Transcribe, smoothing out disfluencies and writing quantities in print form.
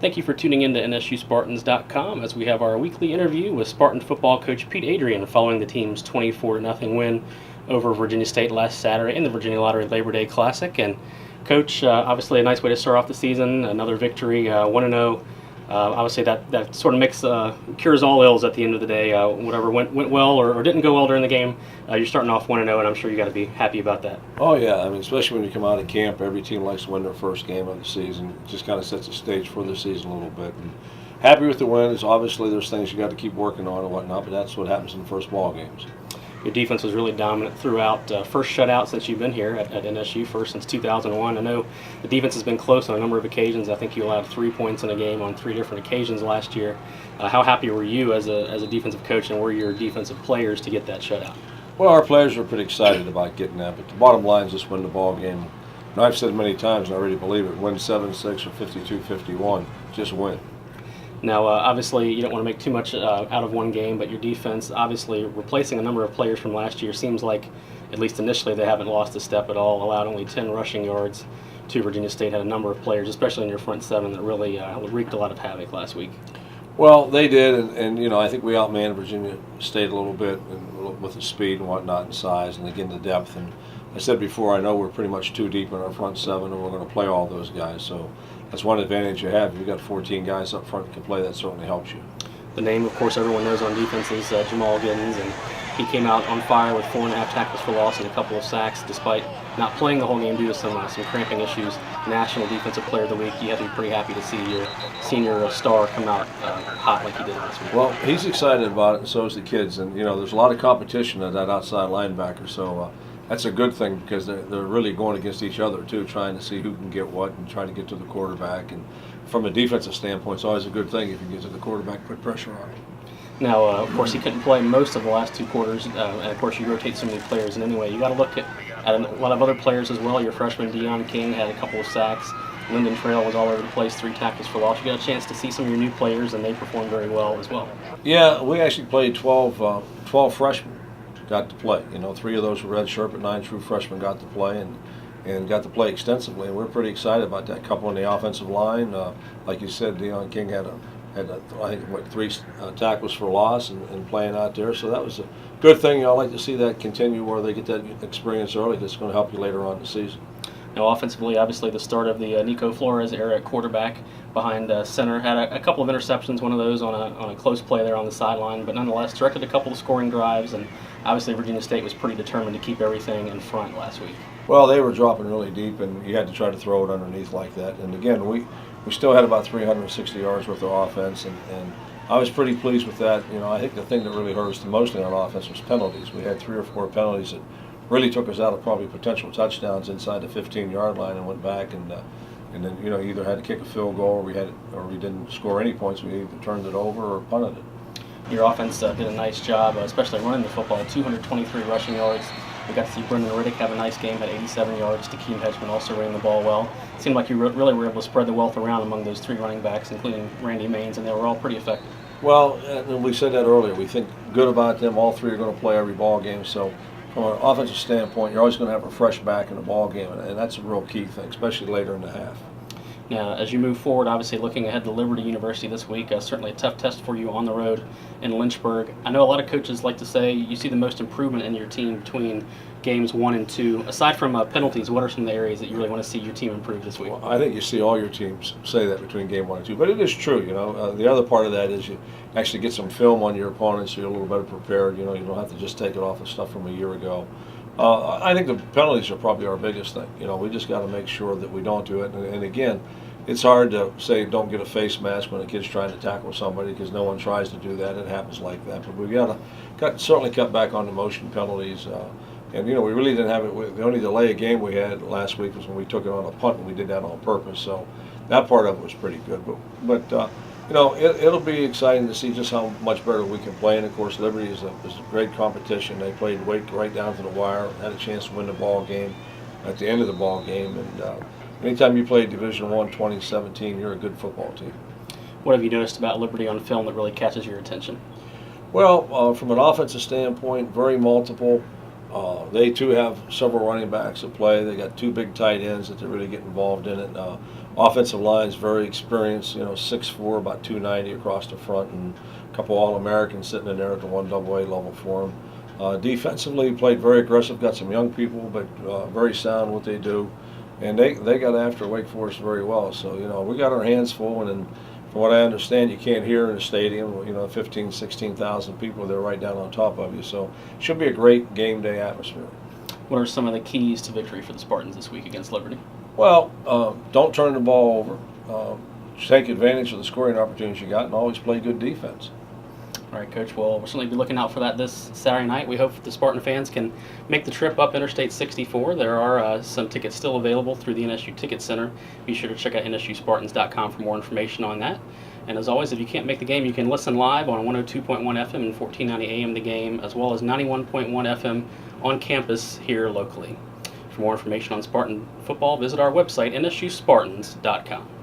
Thank you for tuning in to NSUSpartans.com as we have our weekly interview with Spartan football coach Pete Adrian following the team's 24-0 win over Virginia State last Saturday in the Virginia Lottery Labor Day Classic. And Coach, obviously a nice way to start off the season, another victory, 1-0. Obviously that sort of cures all ills at the end of the day. Whatever went well or didn't go well during the game, you're starting off 1-0, and I'm sure you got to be happy about that. Oh yeah, I mean, especially when you come out of camp, every team likes to win their first game of the season. It just kind of sets the stage for the season a little bit. And happy with the win. Obviously there's things you got to keep working on and whatnot, but that's what happens in the first ball games. Your defense was really dominant throughout. First shutout since you've been here at NSU, first since 2001. I know the defense has been close on a number of occasions. I think you allowed 3 points in a game on 3 different occasions last year. How happy were you as a defensive coach, and were your defensive players to get that shutout? Well, our players are pretty excited about getting that, but the bottom line is just win the ball game. And I've said many times, and I really believe it, win 7-6 or 52-51, just win. Now, obviously, you don't want to make too much out of one game, but your defense, obviously, replacing a number of players from last year, seems like, at least initially, they haven't lost a step at all, allowed only 10 rushing yards to Virginia State, had a number of players, especially in your front seven, that really wreaked a lot of havoc last week. Well, they did, and I think we outmanned Virginia State a little bit with the speed and whatnot and size, and again, the depth. And I said before, I know we're pretty much too deep in our front seven, and we're going to play all those guys. So that's one advantage you have. If you've got 14 guys up front who can play, that certainly helps you. The name, of course, everyone knows on defense is Jamal Giddens, and he came out on fire with 4.5 tackles for loss and a couple of sacks, despite not playing the whole game due to some cramping issues. National Defensive Player of the Week. You have to be pretty happy to see your senior star come out hot like he did last week. Well, he's excited about it, and so is the kids. And there's a lot of competition at that outside linebacker, so that's a good thing because they're really going against each other too, trying to see who can get what and trying to get to the quarterback. And from a defensive standpoint, it's always a good thing if you get to the quarterback, put pressure on him. Now, of course, he couldn't play most of the last 2 quarters, and of course, you rotate so many players. And anyway, you got to look at a lot of other players as well. Your freshman Deion King had a couple of sacks. Lyndon Trail was all over the place, 3 tackles for loss. You got a chance to see some of your new players, and they performed very well as well. Yeah, we actually played 12 freshmen got to play. 3 of those were redshirt, but 9 true freshmen got to play and got to play extensively. And we're pretty excited about that. Couple on the offensive line, like you said, Deion King had I think 3 tackles for loss and playing out there. So that was a good thing. I like to see that continue where they get that experience early. That's going to help you later on in the season. Now, offensively, obviously, the start of the Nico Flores era at quarterback behind center had a couple of interceptions, one of those on a close play there on the sideline, but nonetheless directed a couple of scoring drives, and obviously Virginia State was pretty determined to keep everything in front last week. Well, they were dropping really deep, and you had to try to throw it underneath like that. And again, we still had about 360 yards worth of offense, and I was pretty pleased with that. I think the thing that really hurt us the most on offense was penalties. We had 3 or 4 penalties that really took us out of probably potential touchdowns inside the 15-yard line and went back, and then you either had to kick a field goal or we didn't score any points. We either turned it over or punted it. Your offense did a nice job, especially running the football. 223 rushing yards. We got to see Brendan Riddick have a nice game, had 87 yards. Takeem Hedgeman also ran the ball well. It seemed like you really were able to spread the wealth around among those 3 running backs, including Randy Maines, and they were all pretty effective. Well, and we said that earlier. We think good about them. All 3 are going to play every ball game. So from an offensive standpoint, you're always going to have a fresh back in the ball game, and that's a real key thing, especially later in the half. Now, as you move forward, obviously looking ahead to Liberty University this week, certainly a tough test for you on the road in Lynchburg. I know a lot of coaches like to say you see the most improvement in your team between games 1 and 2. Aside from penalties, what are some of the areas that you really want to see your team improve this week? Well, I think you see all your teams say that between game 1 and 2, but it is true. The other part of that is you actually get some film on your opponents, so you're a little better prepared. You don't have to just take it off of stuff from a year ago. I think the penalties are probably our biggest thing. We just got to make sure that we don't do it. And again, it's hard to say don't get a face mask when a kid's trying to tackle somebody because no one tries to do that. It happens like that. But we've got to certainly cut back on the motion penalties. And we really didn't have it. The only delay of game we had last week was when we took it on a punt, and we did that on purpose. So that part of it was pretty good. But it'll be exciting to see just how much better we can play. And of course, Liberty is a great competition. They played right down to the wire, had a chance to win the ball game at the end of the ball game. And anytime you play Division I 2017, you're a good football team. What have you noticed about Liberty on film that really catches your attention? Well, from an offensive standpoint, very multiple. They too have several running backs that play. They got 2 big tight ends that they really get involved in it. Offensive line is very experienced, 6'4", about 290 across the front, and a couple All-Americans sitting in there at the 1AA level for them. Defensively, played very aggressive, got some young people, but very sound what they do. And they got after Wake Forest very well. So, we got our hands full, and then from what I understand, you can't hear in the stadium, 15, 16,000 people, they're right down on top of you. So it should be a great game day atmosphere. What are some of the keys to victory for the Spartans this week against Liberty? Well, don't turn the ball over. Take advantage of the scoring opportunities you got, and always play good defense. All right, Coach. Well, we'll certainly be looking out for that this Saturday night. We hope the Spartan fans can make the trip up Interstate 64. There are some tickets still available through the NSU Ticket Center. Be sure to check out NSUSpartans.com for more information on that. And as always, if you can't make the game, you can listen live on 102.1 FM and 1490 AM The Game, as well as 91.1 FM on campus here locally. For more information on Spartan football, visit our website, NSUSpartans.com.